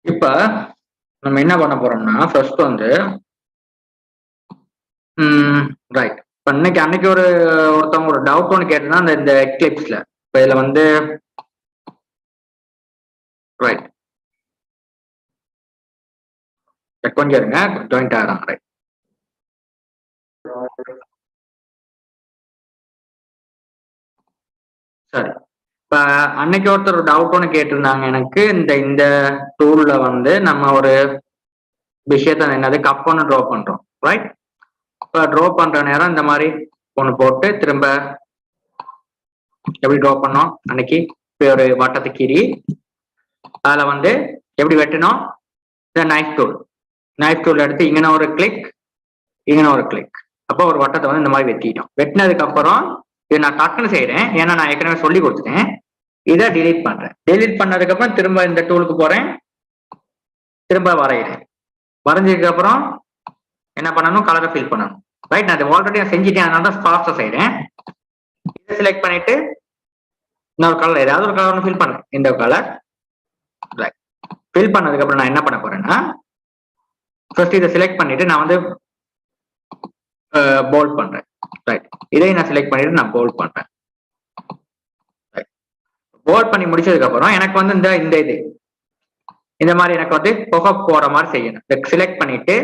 இப்ப நம்ம என்ன பண்ண போறோம்னா ஃபர்ஸ்ட் வந்து ரைட். இப்ப அன்னைக்கு ஒருத்தவங்க ஒரு டவுட் ஒன்று கேட்டதுன்னா இந்த எக்லிப்ஸ்ல இப்ப இதுல வந்து ரைட் கொஞ்சம் இருங்க, ஜாயிண்ட் ஆகிறாங்க. ரைட் சரி. இப்ப அன்னைக்கு ஒருத்தர் டவுட் ஒன்று கேட்டிருந்தாங்க எனக்கு, இந்த டூல்ல வந்து நம்ம ஒரு விஷயத்த என்னது கப் ஒன்று ட்ரா பண்றோம். ரைட். இப்ப ட்ரா பண்ற நேரம் இந்த மாதிரி ஒன்று போட்டு திரும்ப எப்படி ட்ரா பண்ணோம் அன்னைக்கு ஒரு வட்டத்து கீறி அதுல வந்து எப்படி வெட்டணும், இந்த நைஃப் டூல் எடுத்து இங்கன ஒரு கிளிக் இங்கன ஒரு கிளிக், அப்போ ஒரு வட்டத்தை வந்து இந்த மாதிரி வெட்டிட்டோம். வெட்டினதுக்கு அப்புறம் இதை நான் டக்குன்னு செய்யறேன், ஏன்னா நான் ஏற்கனவே சொல்லி கொடுத்துட்டேன். இதை டிலீட் பண்றேன். டிலீட் பண்ணதுக்கு அப்புறம் திரும்ப இந்த டூலுக்கு போறேன், திரும்ப வரைகிறேன். வரைஞ்சதுக்கு அப்புறம் என்ன பண்ணணும், கலரை ஃபில் பண்ணணும். ரைட். நான் ஆல்ரெடி செஞ்சுட்டேன், அதனால தான் ஃபாஸ்டா செய்யறேன். இதை செலக்ட் பண்ணிட்டு இன்னொரு கலர் ஏதாவது ஒரு கலர் ஃபில் பண்ணேன், இந்த கலர். ரைட். ஃபில் பண்ணதுக்கு அப்புறம் நான் என்ன பண்ண போறேன்னா ஃபர்ஸ்ட் இதை செலக்ட் பண்ணிட்டு நான் வந்து போல்ட் பண்றேன். ரைட். இதை நான் செலக்ட் பண்ணிட்டு நான் போல்ட் பண்றேன். போல்ட் பண்ணி முடிச்சதுக்கு அப்புறம் எனக்கு வந்து இந்த மாதிரி எனக்கு வந்து புகை போற மாதிரி செய்யணும். செலக்ட் பண்ணிட்டு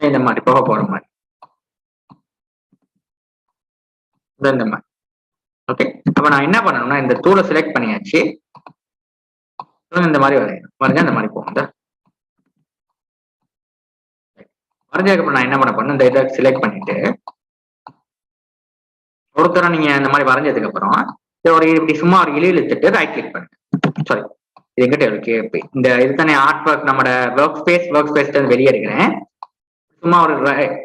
இந்த மாதிரி புகை போற மாதிரி இந்த மாதிரி. ஓகே. அப்ப நான் என்ன பண்ணணும்னா இந்த டூலை செலக்ட் பண்ணியாச்சு, இந்த மாதிரி வரைஞ்சா இந்த மாதிரி போகும். வரைஞ்சதுக்கு அப்புறம் நான் என்ன பண்ண போறேன், இந்த இதை செலக்ட் பண்ணிட்டு ஒருத்தர நீங்க இந்த மாதிரி வரைஞ்சதுக்கு அப்புறம் இப்படி சும்மா ஒரு இழுத்துட்டு ரைட் கிளிக் பண்ணுங்க. சாரி, இது எங்கிட்ட இருக்கு. இந்த இதுதானே ஆர்ட் ஒர்க், நம்மளோட ஒர்க் ஸ்பேஸ் வெளியே இருக்கிறேன். சும்மா ஒரு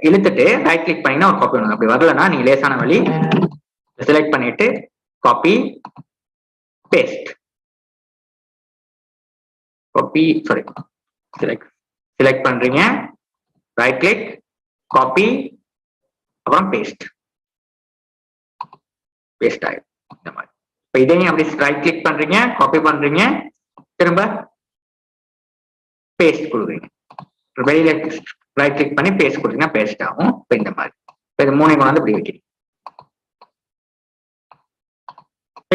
இழுத்துட்டு ரைட் கிளிக் பண்ணீங்கன்னா ஒரு காப்பி பண்ணுங்க. அப்படி வரலன்னா நீங்க லேசான வழி செலக்ட் பண்ணிட்டு copy paste, copy sorry select பண்றீங்க, ரைட் கிளிக், காப்பி, அப்புறம் பேஸ்ட் ஆயிடும் இந்த மாதிரி. இப்ப இதையும் அப்படி ரைட் கிளிக் பண்றீங்க, காப்பி பண்றீங்க, திரும்ப பேஸ்ட் கொடுக்குறீங்க. வெளியில ரைட் கிளிக் பண்ணி பேஸ்ட் கொடுத்தீங்கன்னா பேஸ்ட் ஆகும். இப்ப இந்த மாதிரி இது மூணு கொண்டாந்து இப்படி வைக்கிறீங்க.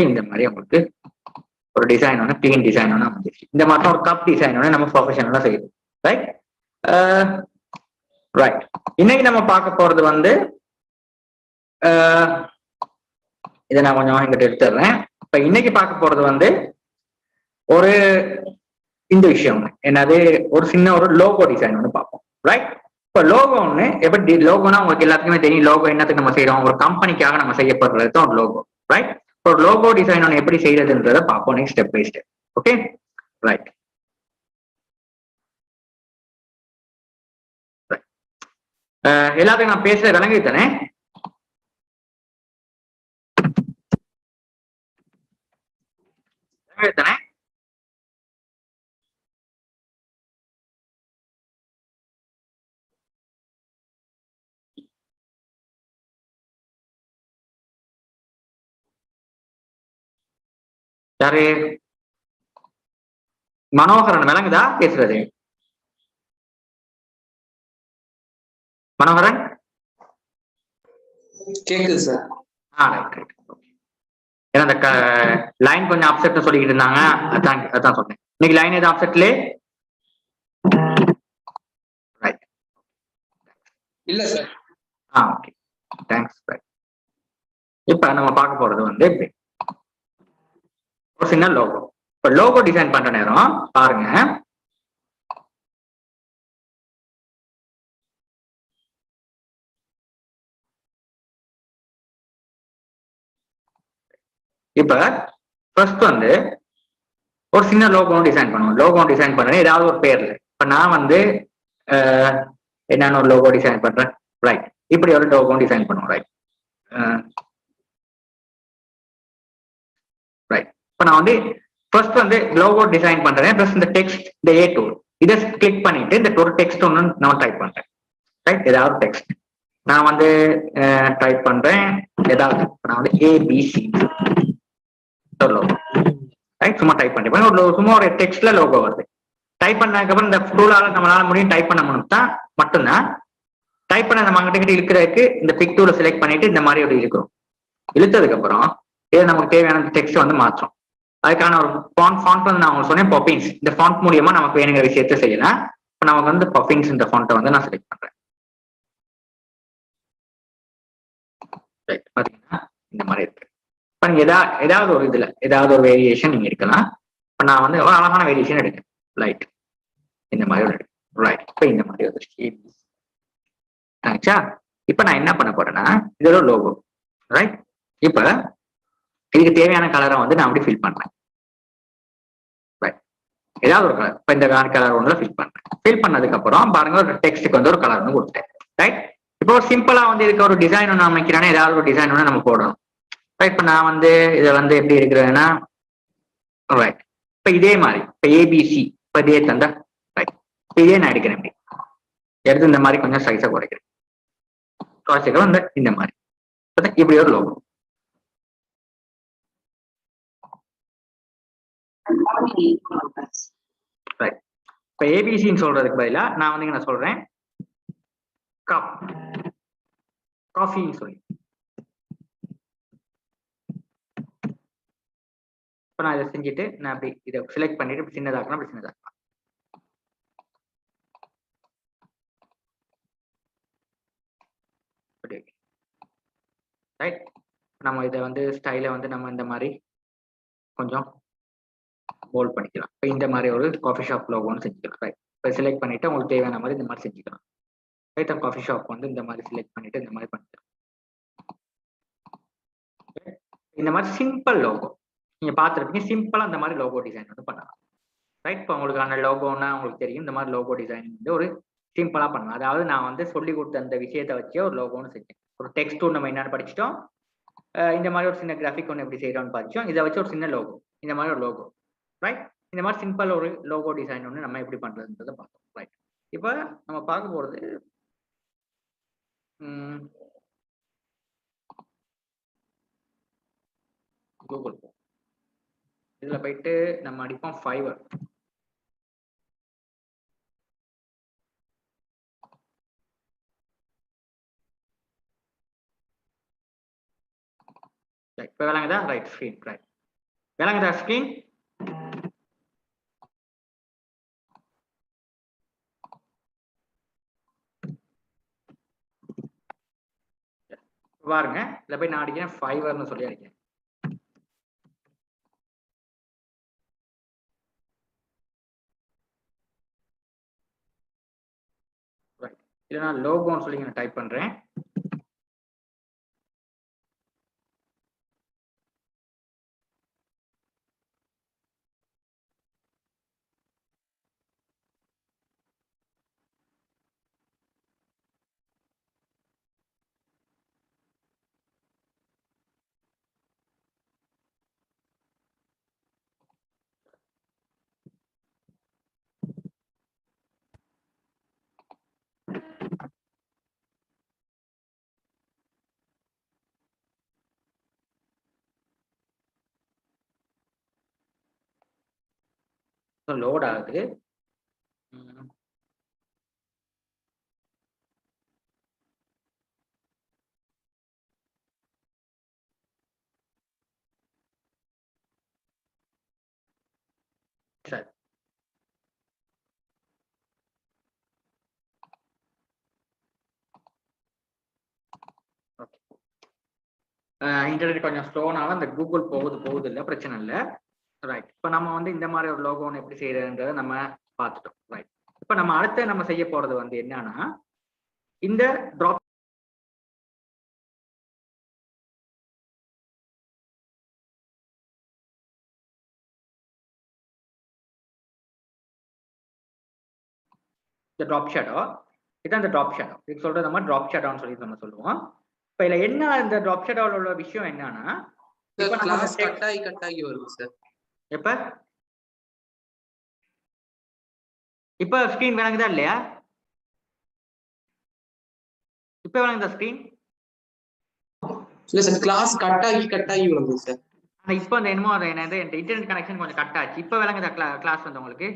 இந்த மாதிரி உங்களுக்கு ஒரு டிசைன் ஒன்று, கிளீன் டிசைன் ஒன்று அமைஞ்சிருச்சு. இந்த மாதிரி ஒரு கப் டிசைன் ஒன்று நம்ம ப்ரொஃபஷனலா செய்யுது. ரைட். ரைட். இன்னைக்கு நம்ம பார்க்க போறது வந்து இதை நான் கொஞ்சம் இங்கிட்ட எடுத்துடுறேன். இப்ப இன்னைக்கு பார்க்க போறது வந்து ஒரு இந்த விஷயம் என்னது, ஒரு சின்ன ஒரு லோகோ டிசைன் ஒன்று பார்ப்போம். ரைட். இப்ப லோகோ ஒன்று எப்படி, லோகோனா உங்களுக்கு எல்லாத்துக்குமே தெரியும், லோகோ என்னத்துக்கு நம்ம செய்யறோம், ஒரு கம்பெனிக்காக நம்ம செய்யப்படுறது தான் ஒரு லோகோ. ரைட். ஒரு லோகோ டிசைன் ஒன்று எப்படி செய்யறதுன்றத பார்ப்போம் next step by step. Okay. Right. எல்லாத்துக்கும் நான் பேசுற விளங்கி தானே? தானே? யாரு? மனோகரன் விளங்குதா பேசுறது? மனோகரன் கேக்குது சார். Right right. ஏன்னா அந்த லைன் கொஞ்சம் அப்செட் சொல்லிக்கிட்டு இருந்தாங்க, அதான் சொன்னேன். இன்னைக்கு லைன் எது அப்செட்ல? ரைட். இல்ல சார். Okay, thanks. இப்ப நம்ம பார்க்க போறது வந்து ஒரு சின்ன லோகோ. இப்ப லோகோ டிசைன் பண்ற நேரம் பாருங்க, இப்ப ஃபர்ஸ்ட் வந்து ஒரு சின்ன லோகோ டிசைன் பண்ணுவோம். லோகோ டிசைன் பண்றேன் ஏதாவது ஒரு பேர்ல. இப்ப நான் வந்து என்னன்னு ஒரு லோகோ டிசைன் பண்றேன். ரைட். இப்படி ஒரு லோகோ டிசைன் பண்ணுவோம். ரைட். ரைட். இப்ப நான் வந்து ஃபர்ஸ்ட் வந்து லோகோ டிசைன் பண்றேன். பிளஸ் இந்த டெக்ஸ்ட், இந்த ஏ டூல் இதை கிளிக் பண்ணிட்டு இந்த ஒரு டெக்ஸ்ட் ஒன்று நான் டைப் பண்றேன். ரைட். ஏதாவது டெக்ஸ்ட் நான் வந்து டைப் பண்றேன். ஏதாவது நான் வந்து ஏபிசி லோகோ. ரைட். சும்மா டைப் பண்ணி சும்மா ஒரு டெக்ஸ்ட்ல லோகோ வருது. டைப் பண்ணதுக்கு அப்புறம் இந்த டூலால நம்மளால முடியும் டைப் பண்ண முடியும்னா மட்டும்தான் டைப் பண்ண நம்ம அங்கிட்ட இழுக்கிறதுக்கு இந்த பிக் டூல செலக்ட் பண்ணிட்டு இந்த மாதிரி ஒரு இழுக்கிறோம். இழுத்ததுக்கு அப்புறம் இது நமக்கு தேவையான டெக்ஸ்ட் வந்து மாற்றும். அதுக்கான ஒரு ஃபாண்ட் வந்து நான் உங்களுக்கு சொன்னேன் பஃபின்ஸ். இந்த ஃபாண்ட் மூலியமா நமக்கு வேணுங்கிற விஷயத்த செய்யலாம். இப்போ நமக்கு வந்து பஃபின்ஸ் இந்த ஃபாண்ட்டை வந்து நான் செலக்ட் பண்றேன். பாத்தீங்கன்னா இந்த மாதிரி இருக்கு. இப்போ நீங்க ஏதாவது ஒரு இதுல ஏதாவது ஒரு வேரியேஷன் நீங்க எடுக்கலாம். இப்போ நான் வந்து ஒரு அழகான வேரியேஷன் எடுக்கேன். லைட் இந்த மாதிரி ஒரு ரைட். இப்போ இந்த மாதிரி ஒரு ஆச்சா. இப்போ நான் என்ன பண்ண போறேன்னா இதோட லோகோ ரைட். இப்போ இதுக்கு தேவையான கலரை வந்து நான் அப்படி ஃபில் பண்றேன். ரைட். ஏதாவது ஒரு கலர் இப்போ இந்த கலர் ஒன்றுல ஃபில் பண்றேன். ஃபில் பண்ணதுக்கு அப்புறம் பாருங்க ஒரு டெக்ஸ்ட்டுக்கு வந்து ஒரு கலர் வந்து கொடுத்தேன். ரைட். இப்போ ஒரு சிம்பிளா வந்து இதுக்கு ஒரு டிசைன் ஒன்று அமைக்கிறானே ஏதாவது ஒரு டிசைன் ஒன்று நம்ம போடணும். ரைட். இப்போ நான் வந்து இதை வந்து எப்படி இருக்கிறேன்னா ரைட். இப்போ இதே மாதிரி இப்போ ஏபிசி இப்போ இதே தந்தா ரைட். இப்போ இதே நான் எடுக்கிறேன். இப்படி எடுத்து இந்த மாதிரி கொஞ்சம் சைஸை குறைக்கிறேன். வந்து இந்த மாதிரி இப்படி ஒரு லோகோ. ரைட். இப்போ ஏபிசின்னு சொல்றதுக்கு பதிலாக நான் வந்து என்ன சொல்றேன் காஃபின்னு சொல்லி. இப்போ நான் இதை செஞ்சுட்டு நான் அப்படி இதை செலக்ட் பண்ணிட்டு இப்படி சின்னதாக்கணும் அப்படி சின்னதாக்கலாம். ரைட். நம்ம இதை வந்து ஸ்டைலை வந்து நம்ம இந்த மாதிரி கொஞ்சம் போல்ட் பண்ணிக்கலாம். இப்போ இந்த மாதிரி ஒரு காஃபி ஷாப் லோகோன்னு செஞ்சுக்கலாம். ரைட். இப்போ செலக்ட் பண்ணிட்டு உங்களுக்கு தேவையான மாதிரி இந்த மாதிரி செஞ்சுக்கலாம். ரைட். காஃபி ஷாப் வந்து இந்த மாதிரி செலக்ட் பண்ணிட்டு இந்த மாதிரி பண்ணிக்கலாம். இந்த மாதிரி சிம்பிள் லோகோ நீங்க பார்த்துருப்பீங்க. சிம்பிளா இந்த மாதிரி லோகோ டிசைன் வந்து பண்ணலாம். ரைட். இப்போ உங்களுக்கான லோகோன்னா உங்களுக்கு தெரியும். இந்த மாதிரி லோகோ டிசைன் வந்து ஒரு சிம்பிளா பண்ணலாம். அதாவது நான் வந்து சொல்லி கொடுத்த அந்த விஷயத்தை வச்சே ஒரு லோகோன்னு செஞ்சேன். ஒரு டெக்ஸ்ட் ஒன்று நம்ம என்னன்னு படிச்சிட்டோம். இந்த மாதிரி ஒரு சின்ன கிராஃபிக் ஒன்று எப்படி செய்யறோம்னு படிச்சோம். இதை வச்சு ஒரு சின்ன லோகோ இந்த மாதிரி ஒரு லோகோ. ரைட். இந்த மாதிரி சிம்பிள் ஒரு லோகோ டிசைன் ஒன்று நம்ம எப்படி பண்றதுன்றதை பார்த்தோம். ரைட். இப்போ நம்ம பார்க்க போறது கூகுள். இதுல போயிட்டு நம்ம அடிப்போம் ஃபைவர். இப்போ விளங்குதா? ரைட். Screen right. விளங்குதா ஸ்கிரீன்? பாருங்க இதுல போய் நான் அடிக்கிறேன் ஃபைவர்னு சொல்லி அடிக்கிறேன். இல்ல நான் லோகோன்னு சொல்லி நான் டைப் பண்றேன். லோட் ஆகுது. சரி. இன்டர்நெட் கொஞ்சம் ஸ்லோனால இந்த கூகுள் போகுது இல்லை, பிரச்சனை இல்லை. ரைட். இப்போ நம்ம வந்து இந்த மாதிரி ஒரு லோகோன்னு எப்படி செய்யறதுன்றதை நம்ம பார்த்துட்டோம். ரைட். இப்போ நம்ம அடுத்து நம்ம செய்ய போறது வந்து என்னன்னா இந்த ட்ராப் இந்த ட்ராப் ஷேடோ. இதான் இந்த ட்ராப் ஷேடோ. இதுக்கு சொல்றது நம்ம ட்ராப் ஷேடோன்னு சொல்லி நம்ம சொல்லுவோம். இப்போ இதுல என்ன இந்த ட்ராப் ஷேடோல உள்ள விஷயம் என்னன்னா கிளாஸ் கட்டாயி வருது சார். எப்ப இப்ப ஸ்கிரீன் விளங்குதா இல்லையா? இப்ப விளங்குதா ஸ்கிரீன்? இல்ல சார், கிளாஸ் கட்டாயி வருது சார். ஆனா இப்போ அந்த என்னமோ என்னது இன்டர்நெட் கனெக்ஷன் கொஞ்சம் கட் ஆச்சு. இப்போ விளங்குதா கிளாஸ் வந்து உங்களுக்கு?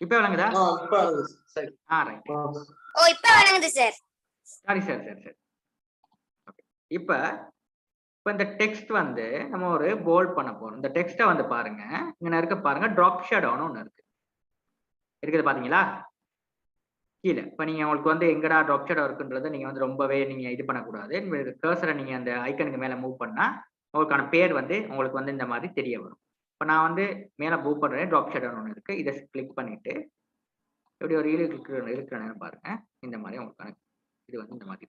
இப்போ விளங்குதா? சரி. ரைட். ஓ இப்போ விளங்குது சார். சரி சரி சரி சரி. இப்ப இந்த டெக்ஸ்ட் வந்து நம்ம ஒரு போல்ட் பண்ண போறோம். இந்த டெக்ஸ்ட்டை வந்து பாருங்க, இங்க இருக்க பாருங்க, ட்ராப் ஷேடோன்னு ஒன்று இருக்கு. இருக்குது பாத்தீங்களா கீழே? இப்ப நீங்க உங்களுக்கு வந்து எங்கடா ட்ராப் ஷேடோ இருக்குன்றதை நீங்க வந்து ரொம்பவே நீங்க இது பண்ணக்கூடாது. கர்சரை நீங்க அந்த ஐக்கனுக்கு மேல மூவ் பண்ணா உங்களுக்கான பேர் வந்து உங்களுக்கு வந்து இந்த மாதிரி தெரிய வரும். இப்ப நான் வந்து மேல மூவ் பண்றேன், ட்ராப் ஷேடோன்னு ஒன்று இருக்கு. இதை கிளிக் பண்ணிட்டு எப்படி ஒரு இருக்கிற பாருங்க, இந்த மாதிரி உங்களுக்கான இது வந்து இந்த மாதிரி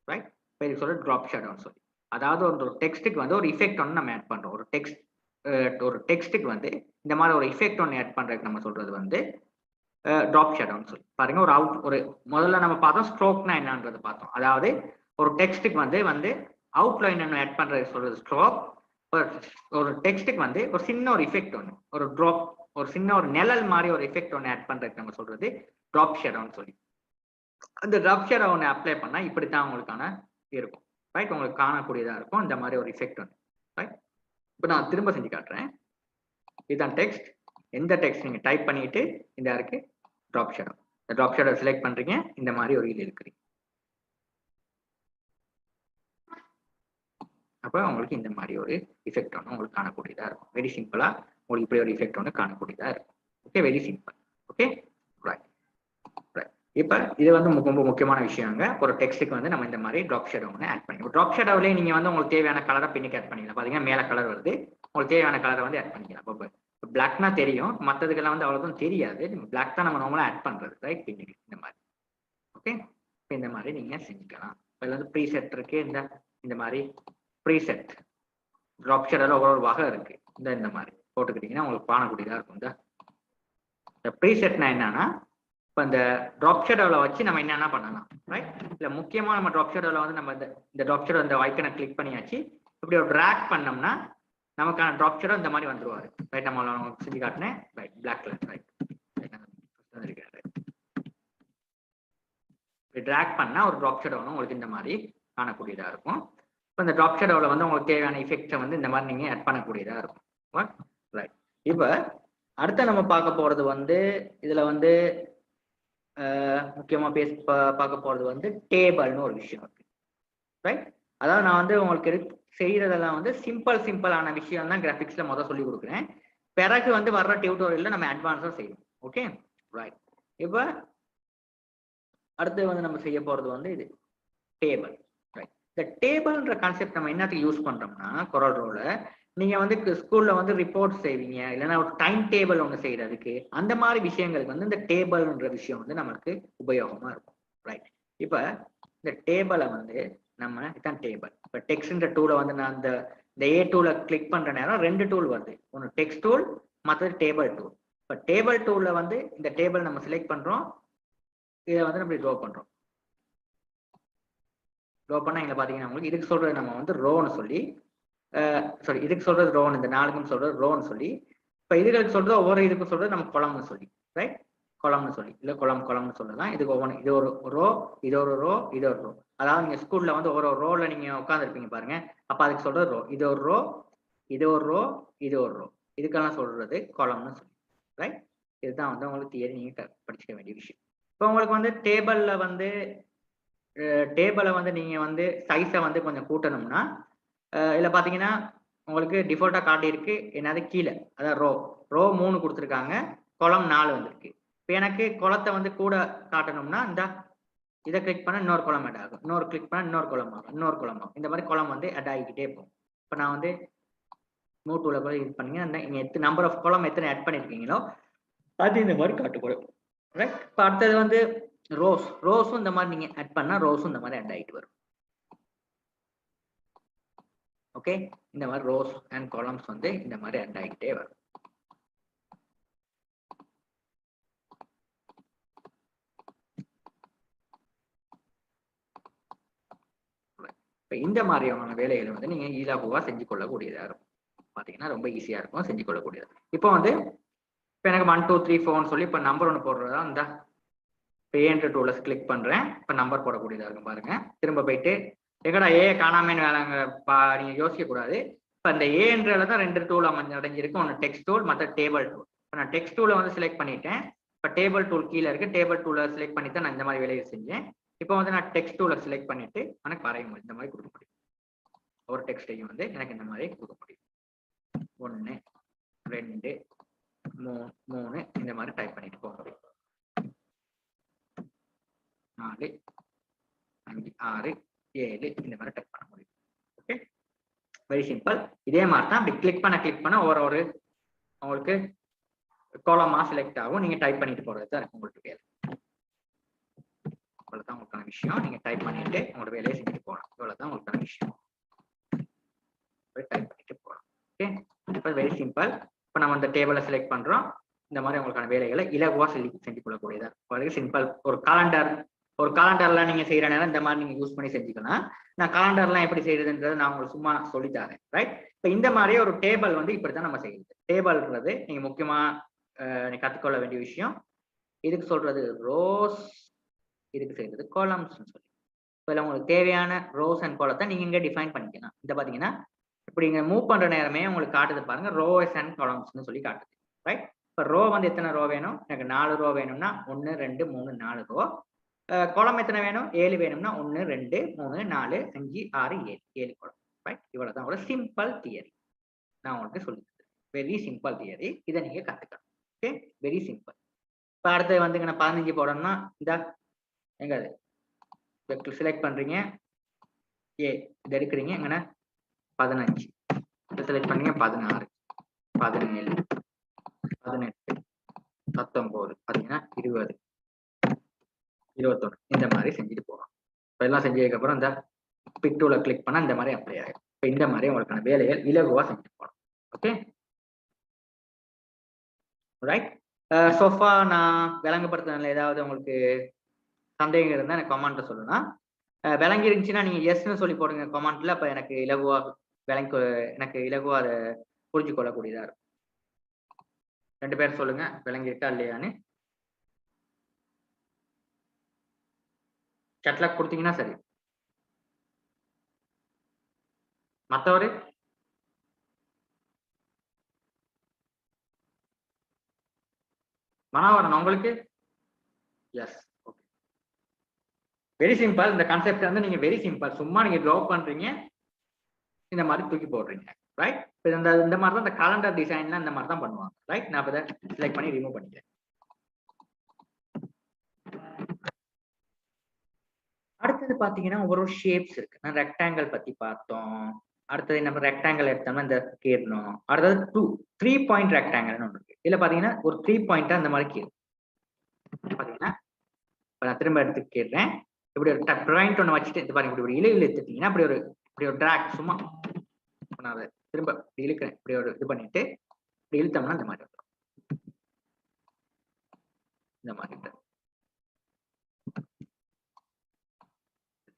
ரைட். இப்போ இது சொல்ற ட்ராப் ஷேடோன்னு சொல்லி, அதாவது ஒரு டெக்ஸ்ட்டுக்கு வந்து ஒரு இஃபெக்ட் ஒன்று நம்ம ஆட் பண்றோம். ஒரு டெக்ஸ்ட்டுக்கு வந்து இந்த மாதிரி ஒரு இஃபெக்ட் ஒன்று ஆட் பண்றதுக்கு நம்ம சொல்றது வந்து ட்ராப் ஷேடோன்னு சொல்லி பாருங்க. ஒரு முதல்ல நம்ம பார்த்தோம் ஸ்ட்ரோக்னா என்னன்றது பார்த்தோம். அதாவது ஒரு டெக்ஸ்ட்டுக்கு வந்து அவுட்லைன் ஒன்று ஆட் பண்றது சொல்றது ஸ்ட்ரோக். ஒரு டெக்ஸ்ட்டுக்கு வந்து ஒரு சின்ன ஒரு இஃபெக்ட் ஒன்று, ஒரு ட்ராப், ஒரு சின்ன ஒரு நிழல் மாதிரி ஒரு எஃபெக்ட் ஒன்று ஆட் பண்றதுக்கு நம்ம சொல்றது ட்ராப் ஷேடோன்னு சொல்லி. அந்த ட்ராப் ஷேடோ ஒன்று அப்ளை பண்ணா இப்படித்தான் உங்களுக்கான இருக்கும் ரைட். உங்களுக்கு காணக்கூடியதா இருக்கும் இந்த மாதிரி ஒரு எஃபெக்ட் ஒன்று ரைட். இப்போ நான் திரும்ப செஞ்சு காட்டுறேன். இதுதான் டெக்ஸ்ட். எந்த டெக்ஸ்ட் நீங்க டைப் பண்ணிட்டு இந்த இருக்கு ட்ராப் ஷேடோ. இந்த ட்ராப் ஷேடோ செலக்ட் பண்றீங்க, இந்த மாதிரி ஒரு இது இருக்கிறீங்க. அப்போ உங்களுக்கு இந்த மாதிரி ஒரு எஃபெக்ட் ஒன்று உங்களுக்கு காணக்கூடியதா இருக்கும். வெரி சிம்பிளா உங்களுக்கு இப்படி ஒரு எஃபெக்ட் ஒன்று காணக்கூடியதா இருக்கும். Okay, very simple. Okay right right. இப்போ இது வந்து ரொம்ப முக்கியமான விஷயங்க. ஒரு டெக்ஸ்ட்டுக்கு வந்து நம்ம இந்த மாதிரி ட்ராப் ஷேடோ ஒன்று ஆட் பண்ணிக்கலாம். ட்ராப் ஷேடோவிலே நீங்க வந்து உங்களுக்கு தேவையான கலரை பின்னுக்கு ஆட் பண்ணிக்கலாம். பாத்தீங்கன்னா மேல கலர் வருது, உங்களுக்கு தேவையான கலரை வந்து ஆட் பண்ணிக்கலாம். இப்போ பிளாக்னா தெரியும், மற்றதுக்கெல்லாம் வந்து அவ்வளோதான் தெரியாது. பிளாக் தான் நம்ம நார்மலாக ஆட் பண்றது ரைட், பின்னுக்கு இந்த மாதிரி. ஓகே, இந்த மாதிரி நீங்க செஞ்சுக்கலாம். இப்போ வந்து ப்ரீசெட் இருக்கு, இந்த மாதிரி ப்ரீசெட் ட்ராப் ஷேடோல ஒரு வகை இருக்கு. இந்த மாதிரி போட்டுக்கிட்டீங்கன்னா உங்களுக்கு காணக்கூடியதா இருக்கும். இந்த ப்ரீசெட்னா என்னன்னா, இப்போ இந்த ட்ராப் ஷேடோவில் வச்சு நம்ம என்னென்ன பண்ணலாம் ரைட். இல்லை முக்கியமாக நம்ம ட்ராப் ஷேடோவில் வந்து நம்ம இந்த ட்ராப் ஷேடோ இந்த ஐக்கனை கிளிக் பண்ணியாச்சு. இப்படி ஒரு ட்ராக் பண்ணோம்னா நமக்கான ட்ராப் ஷேடோ இந்த மாதிரி வந்துருவாரு ரைட். நம்ம செஞ்சு காட்டினேன் right, black colour right. Drag பண்ணா ஒரு ட்ராப் ஷேடோ உங்களுக்கு இந்த மாதிரி காணக்கூடியதா இருக்கும். இப்போ இந்த ட்ராப் ஷேடோவில் வந்து உங்களுக்கு தேவையான எஃபெக்ட்ஸை வந்து இந்த மாதிரி நீங்க ஆட் பண்ணக்கூடியதா இருக்கும் ரைட். இப்போ அடுத்த நம்ம பார்க்க போறது வந்து இதுல வந்து முக்கியமா பார்க்க போறது வந்து டேபிள்னு ஒரு விஷயம் இருக்கு ரைட். அதாவது நான் வந்து உங்களுக்கு செய்யறதெல்லாம் வந்து சிம்பிளான விஷயம் தான் கிராஃபிக்ஸ்ல முதல் சொல்லி கொடுக்குறேன். பிறகு வந்து வர்ற டியூட்டோரியல்ல நம்ம அட்வான்ஸா செய்வோம். Okay right. இப்போ அடுத்து வந்து நம்ம செய்ய போறது வந்து இது டேபிள் ரைட். இந்த டேபிள்ன்ற கான்செப்ட் நம்ம என்னத்துக்கு யூஸ் பண்றோம்னா, கொரல் ரோல நீங்க வந்து ஸ்கூல்ல வந்து ரிப்போர்ட் செய்வீங்க, இல்லைன்னா ஒரு டைம் டேபிள் ஒன்று செய்யறதுக்கு, அந்த மாதிரி விஷயங்களுக்கு வந்து இந்த டேபிள்ன்ற விஷயம் வந்து நமக்கு உபயோகமா இருக்கும் ரைட். இப்ப இந்த டேபிளை வந்து நம்ம இதான் டேபிள். இப்போ டெக்ஸ்ட்ன்ற டூலை வந்து நான் இந்த ஏ டூலை கிளிக் பண்ற நேரம் ரெண்டு டூல் வருது, ஒன்று டெக்ஸ்ட் டூல், மற்றது டேபிள் டூல். இப்போ டேபிள் டூல்ல வந்து இந்த டேபிள் நம்ம செலக்ட் பண்றோம், இதை வந்து நம்ம ட்ரா பண்றோம். ட்ரா பண்ணா இங்க பாத்தீங்கன்னா உங்களுக்கு இதுக்கு சொல்றது நம்ம வந்து ரோன்னு சொல்லி, சாரி இதுக்கு சொல்றது ரோன், இந்த நாலுக்கும் சொல்றது ரோன்னு சொல்லி, இப்போ இதுகளுக்கு சொல்றது ஒவ்வொரு இதுக்கும் சொல்றது நம்ம குளம்னு சொல்லி ரைட். குளம்னு சொல்லி இல்லை குளம்னு சொல்லலாம். இதுக்கு ஒவ்வொன்று, இது ஒரு ரோ, இது ஒரு ரோ, இது ஒரு ரோ. அதாவது நீங்க ஸ்கூல்ல வந்து ஒரு ரோல நீங்க உட்காந்துருப்பீங்க பாருங்க, அப்ப அதுக்கு சொல்றது ரோ. இது ஒரு ரோ, இது ஒரு ரோ, இது ஒரு ரோ. இதுக்கெல்லாம் சொல்றது குளம்னு சொல்லி ரைட். இதுதான் வந்து உங்களுக்கு தியரி நீங்க படிச்சுக்க வேண்டிய விஷயம். இப்போ உங்களுக்கு வந்து டேபிளை வந்து நீங்க வந்து சைஸை வந்து கொஞ்சம் கூட்டணும்னா, இதுல பாத்தீங்கன்னா உங்களுக்கு டிஃபால்ட்டா காட்டி இருக்கு என்னது கீழே, அதாவது ரோ 3 கொடுத்துருக்காங்க, குளம் 4 வந்திருக்கு. இப்போ எனக்கு குளத்தை வந்து கூட காட்டணும்னா இந்த இதை கிளிக் பண்ண இன்னொரு குளம் ஆட் ஆகும், இன்னொரு கிளிக் பண்ண இன்னொரு குளம் ஆகும், இன்னொரு குளம் ஆகும். இந்த மாதிரி குளம் வந்து ஆட் ஆகிக்கிட்டே போகும். இப்போ நான் வந்து மூவ் டூல கூட இது பண்ணீங்கன்னா நீங்க எத்தனை நம்பர் ஆஃப் குளம் எத்தனை ஆட் பண்ணிருக்கீங்களோ அது இந்த மாதிரி காட்டுப்படும் ரைட். இப்போ அடுத்தது வந்து ரோஸும் இந்த மாதிரி நீங்க ஆட் பண்ணா ரோஸும் இந்த மாதிரி ஆட் ஆகிட்டு வரும். ஓகே, இந்த மாதிரி ரோஸ் அண்ட் காலம்ஸ் வந்து இந்த மாதிரி ஆட் ஆகிட்டே வரும். இப்போ இந்த மாதிரியான வேலைகளை வந்து நீங்க ஈஸியாக செஞ்சு கொள்ளக்கூடியதா இருக்கும். பாத்தீங்கன்னா ரொம்ப ஈஸியா இருக்கும் செஞ்சு கொள்ளக்கூடியது. இப்போ வந்து இப்போ எனக்கு 1 2 3 4 சொல்லி இப்போ நம்பர் ஒன்று போடுறதா இந்த பேன்ற டூல கிளிக் பண்றேன். இப்போ நம்பர் போடக்கூடியதா இருக்கும் பாருங்க. திரும்ப போயிட்டு எங்கடா ஏ காணாமன்னு வேலைங்க நீங்க யோசிக்க கூடாது. இப்ப இந்த ஏன்றதுல தான் 2 டூல் அடைஞ்சிருக்கு. ஒன்று டெக்ஸ்ட் டூல், மற்ற டேபிள் டூல். இப்போ நான் டெக்ஸ்ட் டூலை வந்து செலக்ட் பண்ணிட்டேன். இப்போ டேபிள் டூல் கீழே இருக்கு. டேபிள் டூலை செலக்ட் பண்ணி தான் நான் இந்த மாதிரி வேலையை செஞ்சேன். இப்போ வந்து நான் டெக்ஸ்ட் டூலை செலக்ட் பண்ணிட்டு எனக்கு வரைய முடியும், இந்த மாதிரி கொடுக்க முடியும். ஒரு டெக்ஸ்டையும் வந்து எனக்கு இந்த மாதிரி கொடுக்க முடியும். 1 2 3 இந்த மாதிரி டைப் பண்ணிட்டு போக முடியும். 4 5 6 7 இந்த மாதிரி டைப் பண்ண முடியும். Okay, very simple. இதே மாதிரி தான் அப்படி கிளிக் பண்ண ஒரு உங்களுக்கு கோலமா செலக்ட் ஆகும். நீங்க டைப் பண்ணிட்டு போறது தான் உங்களுக்கு வேலை. இவ்வளவுதான் உங்களுக்கான விஷயம். நீங்க டைப் பண்ணிட்டு உங்களோட வேலையை செஞ்சுட்டு போகலாம். இவ்வளவுதான் உங்களுக்கான விஷயம். டைப் பண்ணிட்டு போகலாம். ஓகே, இப்போ வெரி சிம்பிள். இப்போ நம்ம இந்த டேபிளை செலக்ட் பண்றோம். இந்த மாதிரி உங்களுக்கான வேலைகளை இலகுவா செஞ்சு கொள்ளக்கூடியதா வெரி சிம்பிள். ஒரு காலண்டர்ல நீங்க செய்யற நேரம் இந்த மாதிரி நீங்க யூஸ் பண்ணி செஞ்சுக்கலாம். நான் காலண்டர்லாம் எப்படி செய்யறதுன்றது நான் உங்களுக்கு சும்மா சொல்லித்தரேன். ரைட், இப்போ இந்த மாதிரி ஒரு டேபிள் வந்து இப்படித்தான் நம்ம செய்யுது. டேபிள்ன்றது நீங்க முக்கியமா நீ கத்துக்கொள்ள வேண்டிய விஷயம். இதுக்கு சொல்றது ரோஸ், இதுக்கு செய்யறது காலம்ஸ் சொல்லி. இப்போ உங்களுக்கு தேவையான ரோஸ் அண்ட் காலத்தை நீங்க இங்க டிஃபைன் பண்ணிக்கலாம். இந்த பாத்தீங்கன்னா இப்படி இங்க மூவ் பண்ற நேரமே உங்களுக்கு காட்டுது பாருங்க, ரோஸ் அண்ட் காலம்ஸ்னு சொல்லி காட்டுது. ரைட், இப்போ ரோ வந்து எத்தனை ரோ வேணும்? எனக்கு 4 ரோ வேணும்னா 1 2 3 4 ரோ. காலம் எத்தனை வேணும்? 7 வேணும்னா 1 2 3 4 5 6 7 காலம். ரைட், இவ்வளவுதான் ஒரு சிம்பிள் தியரி நான் உங்களுக்கு சொல்லி தரேன். Very simple theory. இதை நீங்க கத்துக்கணும். Okay, very simple. இப்போ அடுத்து வந்து நான் 15 போடணும்னா இந்த எங்க செலக்ட் பண்றீங்க, ஏ இது எடுக்கிறீங்க, எங்கன்னா 15 செலக்ட் பண்ணீங்க, 16 17 18 19 பார்த்தீங்கன்னா 20 21 இந்த மாதிரி செஞ்சுட்டு போகலாம். இப்போ எல்லாம் செஞ்சதுக்கு அப்புறம் இந்த பிக் டூல கிளிக் பண்ணா இந்த மாதிரி அப்ளை ஆகும். இப்போ இந்த மாதிரி உங்களுக்கான வேலைகள் இலகுவா செஞ்சுட்டு போகலாம். Okay, right. சோஃபா நான் விளங்கப்படுத்துறதுல ஏதாவது உங்களுக்கு சந்தேகம் இருந்தால் எனக்கு கமெண்ட்ல சொல்லலாம். விளங்கி இருந்துச்சுன்னா நீங்க எஸ்ன்னு சொல்லி போடுங்க கமெண்ட்ல. அப்ப எனக்கு இலகுவா அதை புரிஞ்சு கொள்ளக்கூடியதா இருக்கும். 2 பேர் சொல்லுங்க விளங்கி இருக்கா இல்லையான்னு. சட்ல கொடுத்தீங்கன்னா சரி. மற்றவரு மனோவரன் உங்களுக்கு எஸ். Okay, very simple. இந்த கான்செப்ட் வந்து நீங்க வெரி சிம்பிள். சும்மா நீங்க ட்ரா பண்றீங்க, இந்த மாதிரி தூக்கி போடுறீங்க. ரைட், இந்த மாதிரி தான் இந்த காலண்டர் டிசைன்லாம் இந்த மாதிரி தான் பண்ணுவாங்க. ரைட், நான் இப்போ செலக்ட் பண்ணி ரிமூவ் பண்ணிக்கிறேன். அடுத்தது பாத்தீங்கன்னா ஒவ்வொரு ஷேப்ஸ் இருக்கு. நான் ரெக்டாங்கிள் பத்தி பார்த்தோம். அடுத்தது நம்ம ரெக்டாங்கிள் எடுத்தோம்னா இந்த கீறணும். அடுத்தது 3 பாயிண்ட் ரெக்டாங்கிள்னு ஒன்று இருக்கு. இதுல பாத்தீங்கன்னா ஒரு 3 பாயிண்டா இந்த மாதிரி கீறும். பாத்தீங்கன்னா நான் திரும்ப எடுத்து கேட்றேன். இப்படி ஒரு பாயிண்ட் ஒன்று வச்சுட்டு இந்த பாருங்க, இப்படி ஒரு எடுத்துட்டீங்கன்னா இப்படி ஒரு டிராக் சும்மா நான் அதை திரும்ப இப்படி இழுக்கிறேன். இப்படி ஒரு இது பண்ணிட்டு இப்படி இழுத்தோம்னா இந்த மாதிரி வந்துடும். இந்த மாதிரி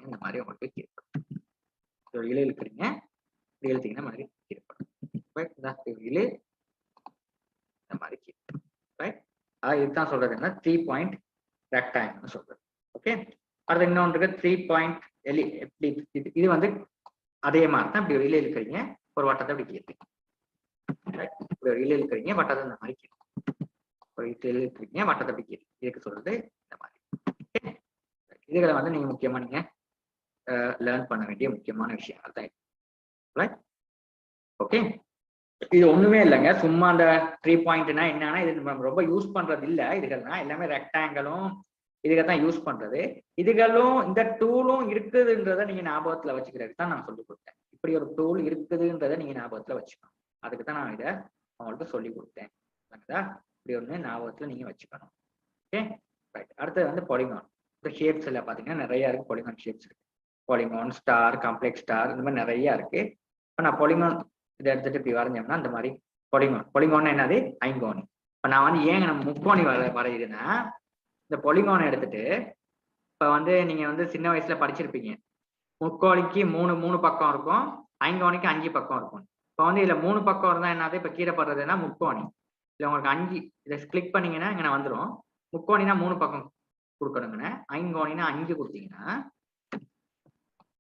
இந்த மாதிரி உங்களுக்கு கீழ்ப்படும். ஒரு இலை இழுக்கிறீங்க, இப்படி இழுத்தீங்கன்னா மாதிரி கீழ்ப்படும். இழு இந்த மாதிரி கீழ்ப்படும். ரைட், இதுதான் சொல்றது என்ன 3 பாயிண்ட் ரெக்டாங்கிள்னு சொல்றது. ஓகே, அடுத்து இன்னொன்று 3 பாயிண்ட் எலி. இது வந்து அதே மாதிரி தான். இப்படி ஒரு இலை இழுக்கிறீங்க, ஒரு வட்டத்தை இப்படி கீழ்ப்பீங்க. இப்படி ஒரு இலை இழுக்கிறீங்க, வட்டத்தை இந்த மாதிரி கீழ்ப்பீங்க. ஒரு இலை இழுக்கிறீங்க, வட்டத்தை இப்படி கீழ்ப்பீங்க. இதுக்கு சொல்றது இந்த மாதிரி. இதுகளை வந்து நீங்க முக்கியமா நீங்க லேர்ன் பண்ண வேண்டிய முக்கியமான விஷயங்கள் தான். ஓகே, இது ஒண்ணுமே இல்லைங்க. சும்மா அந்த 3 பாயிண்ட்னா என்னன்னா, இது நம்ம ரொம்ப யூஸ் பண்றது இல்லை. இதுகள்னா எல்லாமே ரெக்டாங்கிளும் இதுதான் யூஸ் பண்றது. இதுகளும் இந்த டூலும் இருக்குதுன்றதை நீங்க ஞாபகத்துல வச்சுக்கிறதுக்கு தான் நான் சொல்லி கொடுத்தேன். இப்படி ஒரு டூல் இருக்குதுன்றதை நீங்க ஞாபகத்துல வச்சுக்கணும். அதுக்கு தான் நான் இதை உங்களுக்கு சொல்லி கொடுத்தேன். இப்படி ஒண்ணு ஞாபகத்துல நீங்க வச்சுக்கணும். Okay, right. அடுத்தது வந்து பாலிகான். இந்த ஷேப்ஸ் எல்லாம் பாத்தீங்கன்னா நிறைய இருக்கு. பாலிகான் ஷேப்ஸ் இருக்கு. பாலிகான், ஸ்டார், காம்ப்ளெக்ஸ் ஸ்டார், இந்த மாதிரி நிறைய இருக்கு. இப்போ நான் பாலிகான் இதை எடுத்துட்டு இப்படி வரைஞ்சோம்னா இந்த மாதிரி பாலிகான் என்னது? ஐங்கோணி. இப்போ நான் வந்து ஏங்க நம்ம முக்கோணி வரையுதுன்னா, இந்த பாலிகானை எடுத்துட்டு இப்போ வந்து நீங்க வந்து சின்ன வயசுல படிச்சிருப்பீங்க. முக்கோணிக்கு 3 பக்கம் இருக்கும், ஐங்கோணிக்கு 5 பக்கம் இருக்கும். இப்போ வந்து இதுல 3 பக்கம் இருந்தா என்னது? இப்போ கீழே படுறதுன்னா முக்கோணி. இல்லை உங்களுக்கு 5 இதை கிளிக் பண்ணீங்கன்னா இங்கே வந்துடும். முக்கோணினா 3 பக்கம் கொடுக்கணுங்கண்ணே. ஐங்கோணினா 5 கொடுத்தீங்கன்னா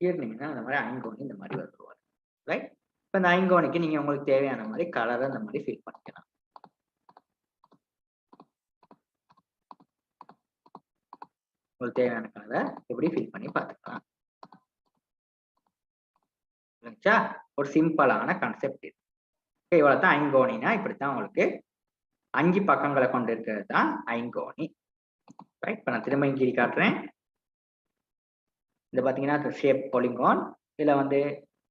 கீர்னீங்கன்னா அந்த மாதிரி ஐங்கோணி இந்த மாதிரி வருவார். ரைட்? இப்போ இந்த ஐங்கோணிக்கு நீங்க உங்களுக்கு தேவையான மாதிரி கலரை இந்த மாதிரி ஃபில் பண்ணிக்கலாம். உங்களுக்கு தேவையான கலரை எப்படி ஃபில் பண்ணி பார்த்துக்கலாம். ஒரு சிம்பிளான கான்செப்ட் இது. இவ்வளவு தான் ஐங்கோணினா இப்படித்தான் உங்களுக்கு 5 பக்கங்களை கொண்டு இருக்கிறது தான் ஐங்கோணி. ரைட்? இப்போ நான் திரும்ப இங்கே காட்டுறேன். இந்த பார்த்தீங்கன்னா ஷேப் பொலிங்கோன். இதில் வந்து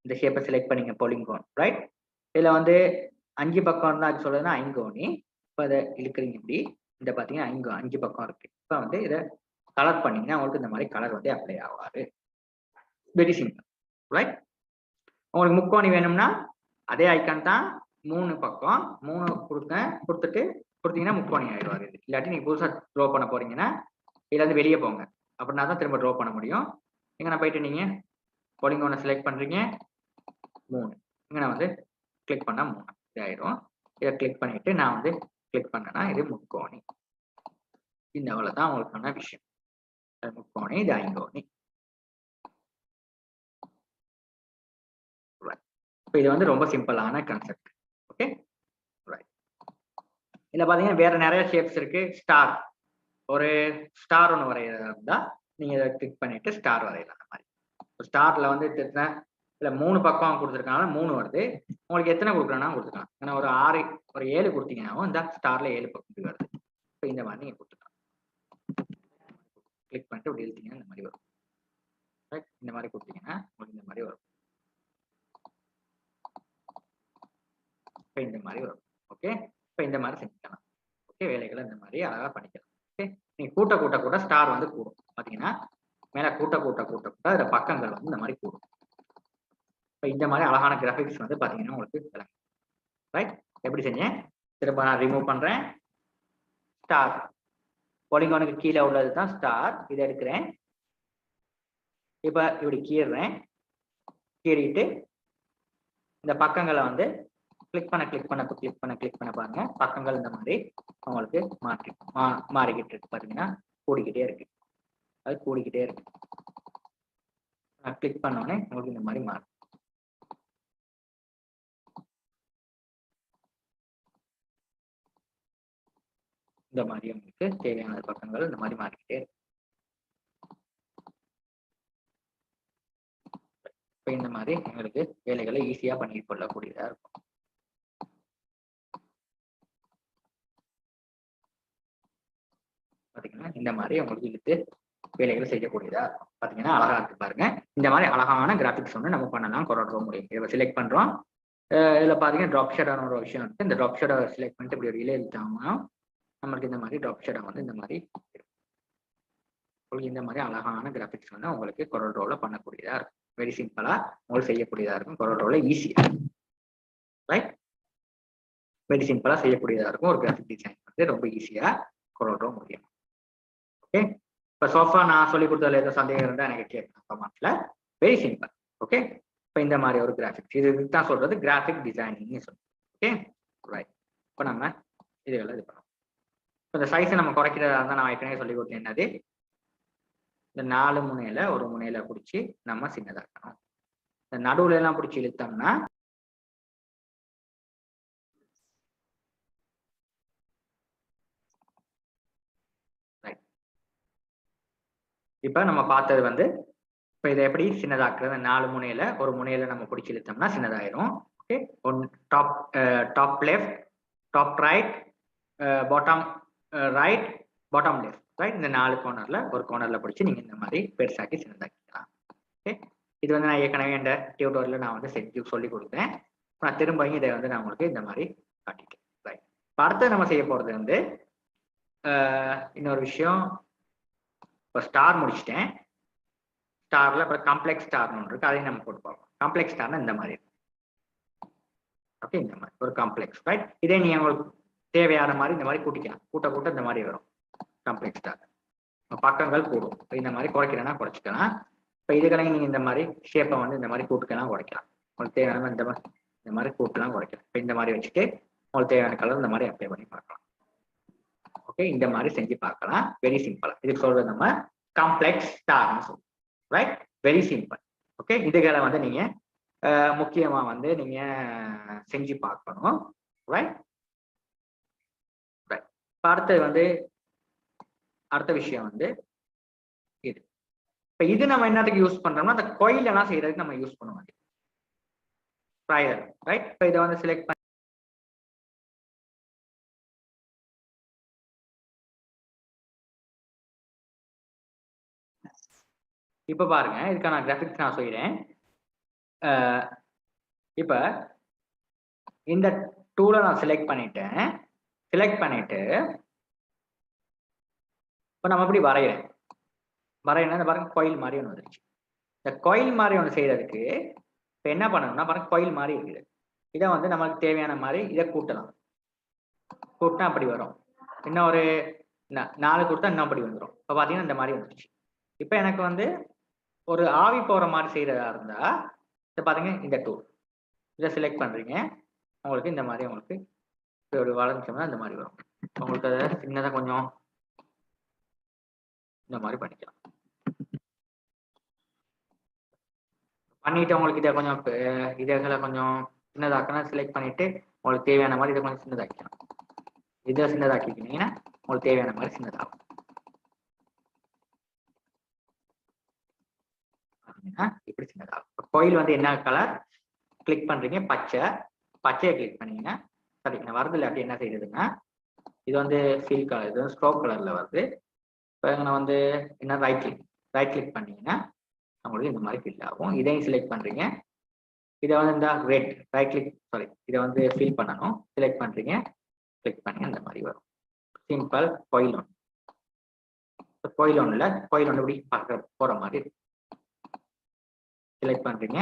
இந்த ஷேப்பை செலக்ட் பண்ணிங்க பொலிங்கோன். ரைட்? இதில் வந்து 5 பக்கம் தான் சொல்றதுன்னா ஐங்கோணி. இப்போ அதை இழுக்கிறீங்க இப்படி. இந்த பார்த்தீங்கன்னா 5 பக்கம் இருக்கு. இப்போ வந்து இதை கலர் பண்ணீங்கன்னா உங்களுக்கு இந்த மாதிரி கலர் வந்து அப்ளை ஆகாது. Very simple. ரைட்? உங்களுக்கு முக்கோணி வேணும்னா அதே ஐக்கான் தான் 3 பக்கம் 3 கொடுத்தீங்கன்னா முக்கோணி ஆயிடுவார். இது இல்லாட்டி நீங்க புதுசா ட்ரா பண்ண போறீங்கன்னா இதுல இருந்து வெளியே போங்க. அப்படின்னா தான் திரும்ப ட்ரா பண்ண முடியும். இங்க நான் போயிட்டு நீங்க பொலிங்கோனை செலக்ட் பண்றீங்க 3. இங்க நான் வந்து கிளிக் பண்ணா 3 இது ஆயிடும். இதை கிளிக் பண்ணிட்டு நான் வந்து கிளிக் பண்ணேன்னா இது முக்கோணி. இந்த அவ்வளவுதான் உங்களுக்கான விஷயம். முக்கோணி இது ஐங்கோணி. இப்போ இது வந்து ரொம்ப சிம்பிளான கான்செப்ட். Okay, right. இதுல பாத்தீங்கன்னா வேற நிறைய ஷேப்ஸ் இருக்கு. ஸ்டார், ஒரு ஸ்டார் ஒன்று வரைகிறதா இருந்தா நீங்க இதை கிளிக் பண்ணிட்டு ஸ்டார் வரையலாம். அந்த மாதிரி ஸ்டார்ல வந்து இல்ல 3 பக்கம் கொடுத்துருக்காங்க, 3 வருது. உங்களுக்கு எத்தனை கொடுக்குறேன்னா கொடுத்துக்கலாம். ஏன்னா ஒரு 6 ஒரு 7 கொடுத்தீங்கன்னாவும் இந்த ஸ்டார்ல 7 பக்கம் வருது. இப்போ இந்த மாதிரி நீங்க கொடுத்துக்கலாம். கிளிக் பண்ணிட்டு இப்படி எழுதிங்கன்னா இந்த மாதிரி வரும். ரைட்? இந்த மாதிரி கொடுத்தீங்கன்னா உங்களுக்கு இந்த மாதிரி வரும். இந்த மாதிரி வரும். ஓகே, இப்போ இந்த மாதிரி செஞ்சுக்கலாம். ஓகே, வேலைகளை இந்த மாதிரி அழகா பண்ணிக்கலாம். ஓகே, நீங்க கூட்ட ஸ்டார் வந்து கூடும். பாத்தீங்கன்னா மேல கூட்ட அதுல பக்கங்கள் வந்து இந்த மாதிரி கூடும். இப்போ இந்த மாதிரி அழகான கிராபிக்ஸ் வந்து பாத்தீங்கன்னா உங்களுக்கு விளங்கும். ரைட்? எப்படி செஞ்சேன் திரும்ப நான் ரிமூவ் பண்றேன். ஸ்டார் பொலிகானுக்கு கீழே உள்ளது தான் ஸ்டார். இதை எடுக்கிறேன். இப்ப இப்படி கீறிட்டு இந்த பக்கங்களை வந்து கிளிக் பண்ண பாருங்க. பக்கங்கள் இந்த மாதிரி உங்களுக்கு மாறிக்கிட்டு இருக்கு. பாத்தீங்கன்னா கூடிக்கிட்டே இருக்கு. அது கூடிக்கிட்டே இருக்கு. நான் கிளிக் பண்ண உடனே உங்களுக்கு இந்த மாதிரி மாறும். இந்த மாதிரி உங்களுக்கு தேவையான பக்கங்கள் இந்த மாதிரி மாறிக்கிட்டே இருக்கு. இப்போ இந்த மாதிரி எங்களுக்கு வேலைகளை ஈஸியா பண்ணி கொள்ளக்கூடியதா இருக்கும். பாத்தீங்கன்னா இந்த மாதிரி உங்களுக்கு இழுத்து வேலைகளை செய்யக்கூடியதா இருக்கும். பாத்தீங்கன்னா அழகா இருக்கு பாருங்க. இந்த மாதிரி அழகான கிராபிக்ஸ் வந்து நம்ம பண்ணலாம், கொண்டு முடியும். இதை செலக்ட் பண்றோம். இதுல பாத்தீங்கன்னா ட்ராப் ஷேடான ஒரு விஷயம் இருக்கு. இந்த ட்ராப் ஷேடை செலக்ட் பண்ணிட்டு இப்படி ஒரு இலை எழுத்தாங்கன்னா நம்மளுக்கு இந்த மாதிரி ட்ராப் ஷேடை வந்து இந்த மாதிரி உங்களுக்கு இந்த மாதிரி அழகான கிராபிக்ஸ் வந்து உங்களுக்கு கொரோட்ரோல பண்ணக்கூடியதா இருக்கும். வெரி சிம்பிளா உங்களுக்கு செய்யக்கூடியதா இருக்கும். கொரோட்ரோல ஈஸியா. ரைட்? வெரி சிம்பிளா செய்யக்கூடியதா இருக்கும். ஒரு கிராஃபிக் டிசைன் வந்து ரொம்ப ஈஸியா கொரோட்ரோ முடியும். ஓகே, இப்போ சோஃபா நான் சொல்லி கொடுத்ததுல ஏதோ சந்தேகம் இருந்தால் எனக்கு கேட்கலாம் கமெண்ட்ல. Very simple. ஓகே, இப்போ இந்த மாதிரி ஒரு கிராஃபிக்ஸ் இது தான் சொல்றது கிராஃபிக் டிசைனிங்னு சொல்லுவோம். Okay, right. இப்போ நம்ம இதுகளை இது பண்ணோம். இப்போ இந்த சைஸை நம்ம குறைக்கிறதா இருந்தால் நான் ஏற்கனவே சொல்லி கொடுத்தேன். என்னது இந்த 4 முனையில ஒரு முனையில பிடிச்சி நம்ம சின்னதாக்கணும். இந்த நடுவுல எல்லாம் பிடிச்சி இழுத்தோம்னா இப்ப நம்ம பார்த்தது வந்து இப்ப இதை எப்படி சின்னதாக்குறது. 4 முனையில ஒரு முனையில நம்ம பிடிச்சி இழுத்தோம்னா சின்னதாயிரும். Okay, top left, top right, bottom right, bottom left. Right? இந்த 4 கார்னர்ல ஒரு கார்னர்ல பிடிச்சி நீங்க இந்த மாதிரி பெருசாக்கி சின்னதாக்கிக்கலாம். ஓகே, இது வந்து நான் ஏற்கனவே இந்த டியூட்டோரியல்ல நான் வந்து செஞ்சு சொல்லி கொடுத்தேன். நான் திரும்ப இதை வந்து நான் உங்களுக்கு இந்த மாதிரி காட்டிட்டேன். ரைட்? அடுத்து நம்ம செய்ய போறது வந்து இன்னொரு விஷயம். இப்போ ஸ்டார் முடிச்சிட்டேன். ஸ்டார்ல அப்புறம் காம்ப்ளெக்ஸ் ஸ்டார்னு ஒன்று இருக்கு. அதையும் நம்ம போட்டு பார்ப்போம். காம்ப்ளெக்ஸ் ஸ்டார்னா இந்த மாதிரி இருக்கு. ஓகே, இந்த மாதிரி ஒரு காம்ப்ளெக்ஸ். ரைட்? இதே நீங்க உங்களுக்கு தேவையான மாதிரி இந்த மாதிரி கூட்டிக்கலாம். கூட்ட இந்த மாதிரி வரும் காம்ப்ளெக்ஸ் ஸ்டார். பக்கங்கள் கூடும். இந்த மாதிரி குறைக்கிறேன்னா குறைச்சிக்கலாம். இப்போ இதுக்கெல்லாம் நீங்க இந்த மாதிரி ஷேப்பை வந்து இந்த மாதிரி கூட்டுக்கலாம் குறைக்கலாம். உங்களுக்கு தேவையான இந்த மாதிரி கூட்டலாம் குறைக்கலாம். இப்போ இந்த மாதிரி வச்சுட்டு உங்களுக்கு தேவையான கலர் இந்த மாதிரி அப்ளை பண்ணி பார்க்கலாம். ஓகே, இந்த மாதிரி செஞ்சு பார்க்கலாம். வெரி சிம்பிளா. இதுக்கு சொல்றது நம்ம காம்ப்ளெக்ஸ் ஸ்டார்னு சொல்லுவோம். ரைட்? Very simple. ஓகே, இதுகளை வந்து நீங்க முக்கியமா வந்து நீங்க செஞ்சு பார்க்கணும். ரைட். அடுத்தது வந்து அடுத்த விஷயம் வந்து இது. இப்ப இது நம்ம என்னத்துக்கு யூஸ் பண்றோம்னா அந்த கோயில் எல்லாம் செய்யறதுக்கு நம்ம யூஸ் பண்ணுவோம். ப்ரையர். ரைட். இப்ப இதை வந்து செலக்ட் பண்ணி இப்ப பாருங்க, இதுக்கான கிராபிக்ஸ் நான் சொல்லிடுறேன். இப்ப இந்த டூலை நான் செலக்ட் பண்ணிட்டேன். செலக்ட் பண்ணிட்டு இப்ப நம்ம எப்படி வரையணும் இந்த பாருங்க, கோயில் மாதிரி ஒன்று வந்துருச்சு. இந்த கோயில் மாதிரி ஒன்று செய்யறதுக்கு இப்ப என்ன பண்ணணும்னா பாருங்க, கோயில் மாதிரி இருக்குது. இதை வந்து நமக்கு தேவையான மாதிரி இதை கூட்டலாம். கூட்டினா அப்படி வரும். இன்னும் ஒரு 4 கொடுத்தா இன்னும் அப்படி வந்துடும். இப்ப பாத்தீங்கன்னா இந்த மாதிரி வந்துருச்சு. இப்ப எனக்கு வந்து ஒரு ஆவி போற மாதிரி செய்யறதா இருந்தா இதை பாத்தீங்க, இந்த டூல் இதை செலக்ட் பண்றீங்க. உங்களுக்கு இந்த மாதிரி உங்களுக்கு ஒரு வளைஞ்சோம்னா இந்த மாதிரி வரும். உங்களுக்கு அதை சின்னதாக கொஞ்சம் இந்த மாதிரி பண்ணிக்கலாம். பண்ணிட்டு உங்களுக்கு இதை கொஞ்சம் இதை கொஞ்சம் சின்னதாக்கணும். செலக்ட் பண்ணிட்டு உங்களுக்கு தேவையான மாதிரி இதை கொஞ்சம் சின்னதாக்கிக்கலாம். இதை சின்னதாக்கிக்கிட்டீங்கன்னா உங்களுக்கு தேவையான மாதிரி சின்னதாகும். இப்படி சின்னதாகும். கோயில் வந்து என்ன கலர் கிளிக் பண்றீங்க, பச்சையை கிளிக் பண்ணீங்கன்னா சரி வருது. இல்லாட்டி என்ன செய்யுதுன்னா இது வந்து ஃபீல் கலர், இது வந்து ஸ்ட்ரோக் கலர்ல வருது. இப்போ நான் வந்து என்ன ரைட் கிளிக் பண்ணீங்கன்னா உங்களுக்கு இந்த மாதிரி ஃபில் ஆகும். இதையும் செலக்ட் பண்றீங்க. இதை வந்து இந்த ரெட் இதை வந்து ஃபில் பண்ணணும். செலக்ட் பண்றீங்க, கிளிக் பண்ணி அந்த மாதிரி வரும். சிம்பிள் கோயில் ஒன்று. கோயில் ஒன்றுல கோயில் ஒன்று இப்படி பார்க்க போற மாதிரி செலக்ட் பண்றீங்க.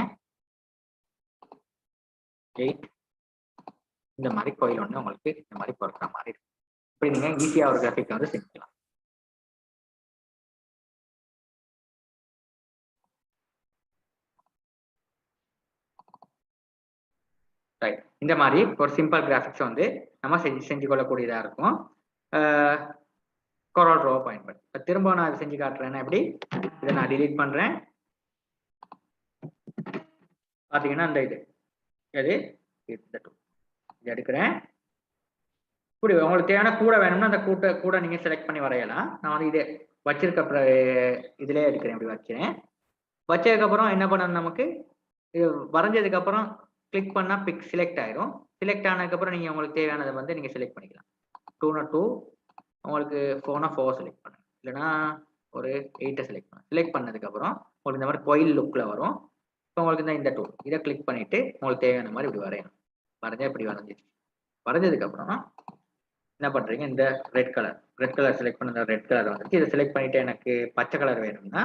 இந்த மாதிரி கோயில் ஒன்று உங்களுக்கு இந்த மாதிரி பொறுக்கிற மாதிரி இருக்கு. இப்படி நீங்க ஈஸியா ஒரு கிராஃபிக் வந்து செஞ்சுக்கலாம். ரைட். இந்த மாதிரி ஒரு சிம்பிள் கிராஃபிக்ஸ் வந்து நம்ம செஞ்சு கொள்ளக்கூடியதா இருக்கும். Corel Draw பயன்படுத்தி இப்போ திரும்ப நான் அதை செஞ்சு காட்டுறேன்னா எப்படி, இதை நான் டிலீட் பண்றேன். பாத்தீங்கன்னா இந்த இது எடுக்கிறேன். இப்படி உங்களுக்கு தேவையான கூட வேணும்னா அந்த கூட நீங்க செலக்ட் பண்ணி வரையலாம். நான் வந்து இது வச்சிருக்க இதுலயே எடுக்கிறேன். இப்படி வைக்கிறேன். வச்சதுக்கு அப்புறம் என்ன பண்ணணும், நமக்கு இது வரைஞ்சதுக்கு அப்புறம் கிளிக் பண்ணா பிக் செலக்ட் ஆயிரும். செலக்ட் ஆனதுக்கு அப்புறம் நீங்க உங்களுக்கு தேவையானதை வந்து நீங்க செலக்ட் பண்ணிக்கலாம். 2 உங்களுக்கு 4 செலக்ட் பண்ணுங்க, இல்லைன்னா ஒரு 8 செலக்ட் பண்ணுங்க. செலக்ட் பண்ணதுக்கு அப்புறம் உங்களுக்கு இந்த மாதிரி கோயில் லுக்ல வரும். இப்போ உங்களுக்கு இந்த டூல் இதை கிளிக் பண்ணிட்டு உங்களுக்கு தேவையான மாதிரி இப்படி வரையணும். வரைஞ்சா இப்படி வரைஞ்சிச்சு. வரைஞ்சதுக்கு அப்புறம் என்ன பண்றீங்க, இந்த ரெட் கலர் செலக்ட் பண்ண ரெட் கலர் வந்துச்சு. இதை செலக்ட் பண்ணிட்டு எனக்கு பச்சை கலர் வேணும்னா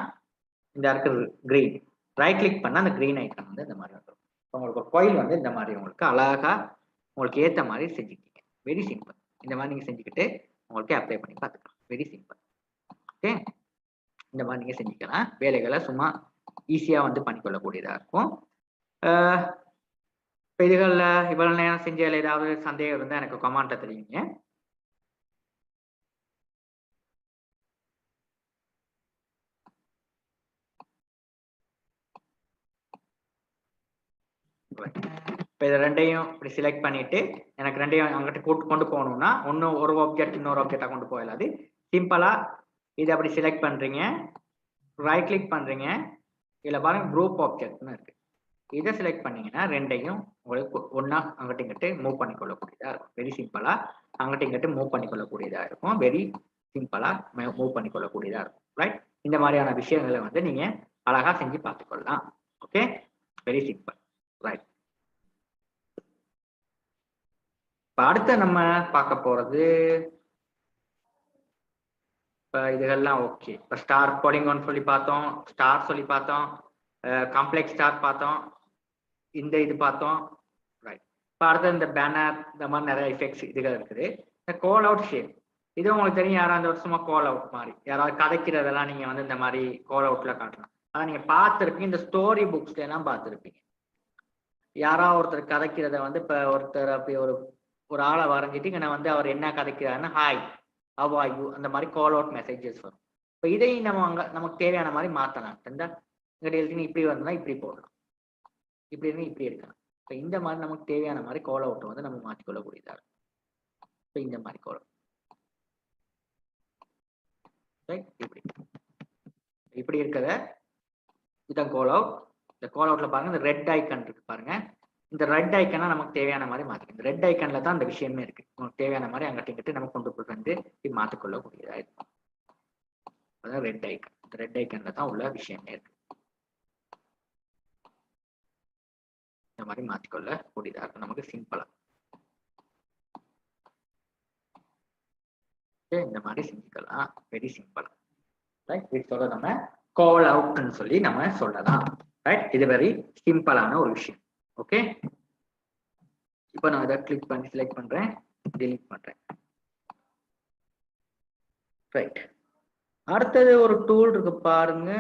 இந்த இருக்கிற கிரீன் ரைட் கிளிக் பண்ணா அந்த கிரீன் ஐக்கான் வந்து இந்த மாதிரி வந்துடும். உங்களுக்கு ஒரு கோயில் வந்து இந்த மாதிரி உங்களுக்கு அழகா உங்களுக்கு ஏற்ற மாதிரி செஞ்சுக்கிட்டீங்க. Very simple. இந்த மாதிரி நீங்க செஞ்சுக்கிட்டு உங்களுக்கு அப்ளை பண்ணி பார்த்துக்கலாம். Very simple. ஓகே, இந்த மாதிரி நீங்க செஞ்சுக்கலாம். வேலைகளை சும்மா ஈஸியா வந்து பண்ணிக்கொள்ளக்கூடியதா இருக்கும். இப்போ இதுகளில் இவ்வளவு நேரம் செஞ்சதில் ஏதாவது சந்தேகம் இருந்தால் எனக்கு கமெண்ட்ல தெரியுங்க. இப்போ இதை ரெண்டையும் இப்படி செலக்ட் பண்ணிட்டு எனக்கு ரெண்டையும் அங்கிட்ட கொண்டு போகணும்னா ஒரு ஆப்ஜெக்ட் இன்னொரு ஆப்ஜெக்டா கொண்டு போயிடாது. சிம்பிளா இதை அப்படி செலக்ட் பண்றீங்க, ரைட் கிளிக் பண்றீங்க. இதுல பாருங்க குரூப் ஆப்ஜெக்ட்னு இருக்கு. இதை செலக்ட் பண்ணீங்கன்னா ரெண்டையும் உங்களுக்கு ஒன்னா அங்கிட்ட இங்கிட்டு மூவ் பண்ணிக்கொள்ளக்கூடியதா இருக்கும். வெரி சிம்பிளா அங்கிட்ட இங்கிட்டு மூவ் பண்ணிக்கொள்ளக்கூடியதா இருக்கும். வெரி சிம்பிளா மூவ் பண்ணிக்கொள்ளக்கூடியதா இருக்கும். ரைட். இந்த மாதிரியான விஷயங்களை வந்து நீங்க அழகா செஞ்சு பார்த்துக்கொள்ளலாம். Okay, very simple. ரைட். அடுத்த நம்ம பார்க்க போறது இதுகள்லாம் ஓகே. இப்போ ஸ்டார் பாலிகான் சொல்லி பார்த்தோம், ஸ்டார் சொல்லி பார்த்தோம், காம்ப்ளெக்ஸ் ஸ்டார் பார்த்தோம், இந்த இது பார்த்தோம். ரைட். இப்போ அடுத்த இந்த பேனர் இந்த மாதிரி நிறைய எஃபெக்ட்ஸ் இதுகள் இருக்குது. இந்த கால் அவுட் ஷேப் இது உங்களுக்கு தெரியும். யாராவது வருஷமா கால் அவுட் மாதிரி யாராவது கதைக்கிறதெல்லாம் நீங்க வந்து இந்த மாதிரி கால் அவுட்ல காட்டலாம். அதை நீங்க பார்த்துருப்பீங்க. இந்த ஸ்டோரி புக்ஸ்ல எல்லாம் பார்த்துருப்பீங்க. யாராவது ஒருத்தர் கதைக்கிறத வந்து இப்போ ஒருத்தர் அப்படி ஒரு ஆளை வரைஞ்சிட்டு இங்கே வந்து அவர் என்ன கதைக்கிறாருன்னா ஹாய் ஹவ் ஆர் யூ அந்த மாதிரி கால் அவுட் மெசேஜஸ் வரும். இப்போ இதையும் நம்ம நமக்கு தேவையான மாதிரி மாற்றலாம். இந்த இங்கே எழுதி இப்படி வரணும்னா இப்படி போடணும், இப்படி இருந்து இப்படி எடுக்கலாம். இப்போ இந்த மாதிரி நமக்கு தேவையான மாதிரி கால் அவுட் வந்து நம்ம மாற்றிக்கொள்ளக்கூடியதா இருக்கும். இப்போ இந்த மாதிரி கால் இப்படி இப்படி இருக்கத இதான் கால் அவுட். இந்த கால் அவுட்ல பாருங்க இந்த ரெட் ஐக்கன் இருக்கு பாருங்க. இந்த ரெட் ஐக்கனா நமக்கு தேவையான மாதிரி மாத்திக்கணும். இந்த ரெட் ஐக்கன்ல தான் அந்த விஷயமே இருக்கு. நமக்கு தேவையான மாதிரி அங்கிட்ட இங்கிட்ட நம்ம கொண்டு போய் வந்து மாற்றிக்கொள்ளக்கூடியதா இருக்கும். அதான் ரெட் ஐக்கன். இந்த ரெட் ஐக்கன்ல தான் உள்ள விஷயமே இருக்கு. இந்த மாதிரி மாற்றிக்கொள்ள கூடியதா இருக்கும் நமக்கு சிம்பிளா. இந்த மாதிரி செஞ்சுக்கலாம். Very simple. ரைட், இதோட நம்ம கால் அவுட்னு சொல்லி நம்ம சொல்லலாம். ரைட், இது வெரி சிம்பிளான ஒரு விஷயம். ஓகே, இப்போ நான் இதை கிளிக் பண்ணி செலக்ட் பண்றேன், delete பண்றேன். ரைட், அடுத்தது ஒரு டூல் இருக்கு பாருங்க,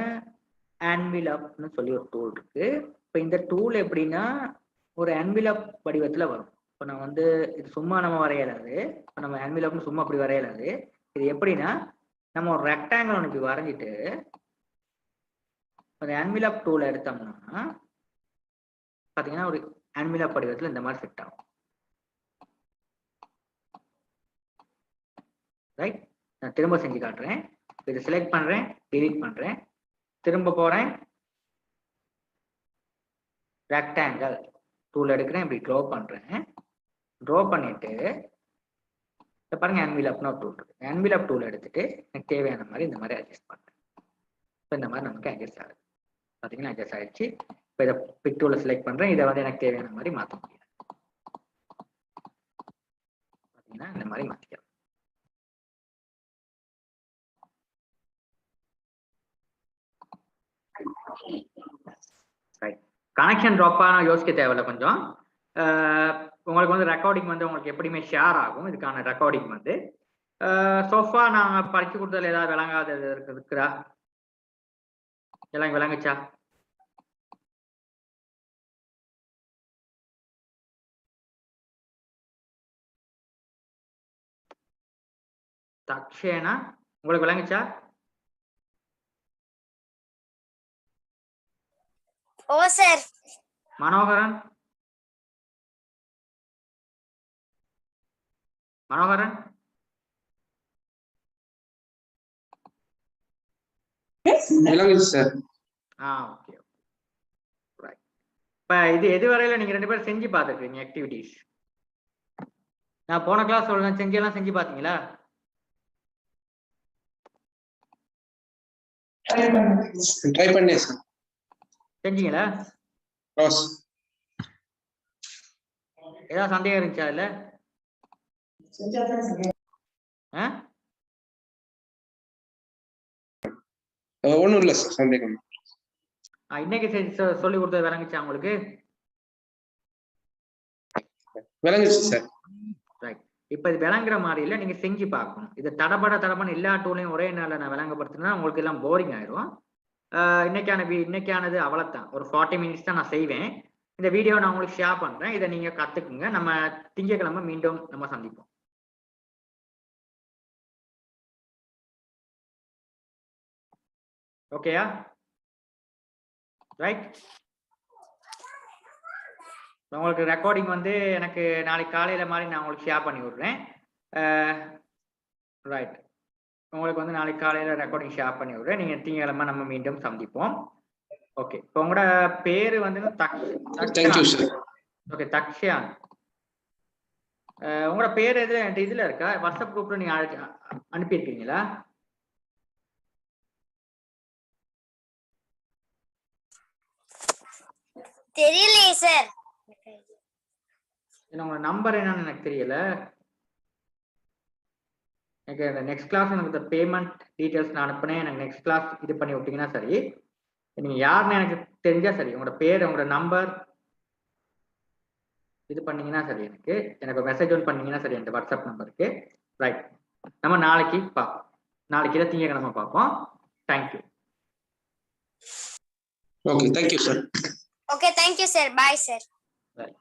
envelope சொல்லி ஒரு டூல் இருக்கு. இப்போ இந்த டூல் எப்படின்னா ஒரு envelope வடிவத்துல வரும். இப்போ நான் வந்து இது சும்மா நம்ம வரையலாது. இப்போ நம்ம envelope சும்மா அப்படி வரையலாது. இது எப்படின்னா நம்ம ஒரு ரெக்டாங்கிள் ஒன்று இப்படி வரைஞ்சிட்டு அந்த envelope டூல் எடுத்தோம்னா பாத்தீங்கன்னா ஒரு envelope வடிவத்துல இந்த மாதிரி செட் ஆகும். ரைட், நான் திரும்ப செஞ்சு காட்டுறேன். இதை செலக்ட் பண்றேன், delete பண்றேன், திரும்ப போறேன், ரெக்டாங்கிள் டூல் எடுக்கிறேன், இப்படி ட்ரா பண்றேன். ட்ரா பண்ணிட்டு பாருங்க envelope டூல் இருக்கு. envelope டூல் எடுத்துட்டு எனக்கு தேவையான மாதிரி இந்த மாதிரி அட்ஜஸ்ட் பண்றேன். இப்போ இந்த மாதிரி நமக்கு அட்ஜஸ்ட் ஆகுது. பாத்தீங்கன்னா அட்ஜஸ்ட் ஆயிடுச்சு. இப்போ இதை பிக் டூல செலக்ட் பண்றேன். இதை வந்து எனக்கு தேவையான மாதிரி மாற்ற முடியும். பாத்தீங்கன்னா இந்த மாதிரி மாத்திக்கலாம். கனெக்ஷன் ட்ராப்பா யோசிக்க தேவையில்ல. கொஞ்சம் உங்களுக்கு வந்து ரெக்கார்டிங் வந்து உங்களுக்கு எப்படியுமே ஷேர் ஆகும். இதுக்கான ரெக்கார்டிங் வந்து சோஃபா நான் படிச்சு கொடுத்ததுல ஏதாவது விளங்காதது இருக்குதா? எல்லாம் விளங்குச்சா? தக்ஷேனா உங்களுக்கு விளங்குச்சா? ஓ sir. Manoharan, Manoharan sir. Okay. இப்ப இது எது வரையில நீங்க 2 பேரும் செஞ்சு பார்த்துருக்கீங்க ஆக்டிவிட்டிஸ்? நான் போன கிளாஸ் சொல்றேன், செஞ்செல்லாம் செஞ்சு பாத்தீங்களா? ட்ரை பண்ணேன் சார். செஞ்சீங்களா? ஏதாவது சந்தேகம் இருந்துச்சா இல்ல? ஒண்ணும் இல்ல சார், சந்தேகம். இன்னைக்கு சொல்லி கொடுத்தது விளங்குச்சா உங்களுக்கு? விளங்குச்சு சார். ரைட், இப்ப இது விளங்குற மாதிரி இல்ல, நீங்க செஞ்சு பார்க்கணும். இது தடபட எல்லா டூலையும் ஒரே நாள்ல நான் விளங்கப்படுத்தினா உங்களுக்கு எல்லாம் போரிங் ஆயிரும். இன்னைக்கானது அவ்வளவுதான். ஒரு 40 மினிட்ஸ் தான் நான் செய்வேன். இந்த வீடியோ நான் உங்களுக்கு ஷேர் பண்றேன். இதை நீங்க கத்துக்குங்க. நம்ம திங்கட்கிழமை மீண்டும் நம்ம சந்திப்போம். ஓகேயா? ரைட், உங்களுக்கு ரெக்கார்டிங் வந்து எனக்கு நாளைக்கு காலையில மாதிரி நான் உங்களுக்கு ஷேர் பண்ணி விடுறேன். ரைட், உங்களுக்கு வந்து நாளைக்கு காலையில ரெக்கார்டிங் ஷேர் பண்ணி விடுறேன். நீங்க திங்கட்கிழமை நம்ம மீண்டும் சந்திப்போம். ஓகே, இப்போ உங்களோட பேரு வந்து ஓகே தக்ஷான். உங்களோட பேர் எது இதுல இருக்கா? வாட்ஸ்அப் குரூப்ல நீங்க அனுப்பியிருக்கீங்களா? தெரியலையே சார். உங்களோட நம்பர் என்னன்னு எனக்கு தெரியல. எனக்கு நெக்ஸ்ட் கிளாஸ் எனக்கு இந்த பேமெண்ட் டீடைல்ஸ் நான் அனுப்புனேன். எனக்கு நெக்ஸ்ட் கிளாஸ் இது பண்ணி விட்டீங்கன்னா சரி. நீங்க யாருன்னு எனக்கு தெரிஞ்சா சரி. உங்களோட பேர், உங்களோட நம்பர் இது பண்ணீங்கன்னா சரி. எனக்கு மெசேஜ் ஒன்று பண்ணீங்கன்னா சரி இந்த வாட்ஸ்அப் நம்பருக்கு. ரைட், நம்ம நாளைக்கு பார்ப்போம். நாளைக்கு திங்கட்கிழமை பார்ப்போம். Thank you. Okay, thank you sir. Okay, thank you sir. Bye sir. Right.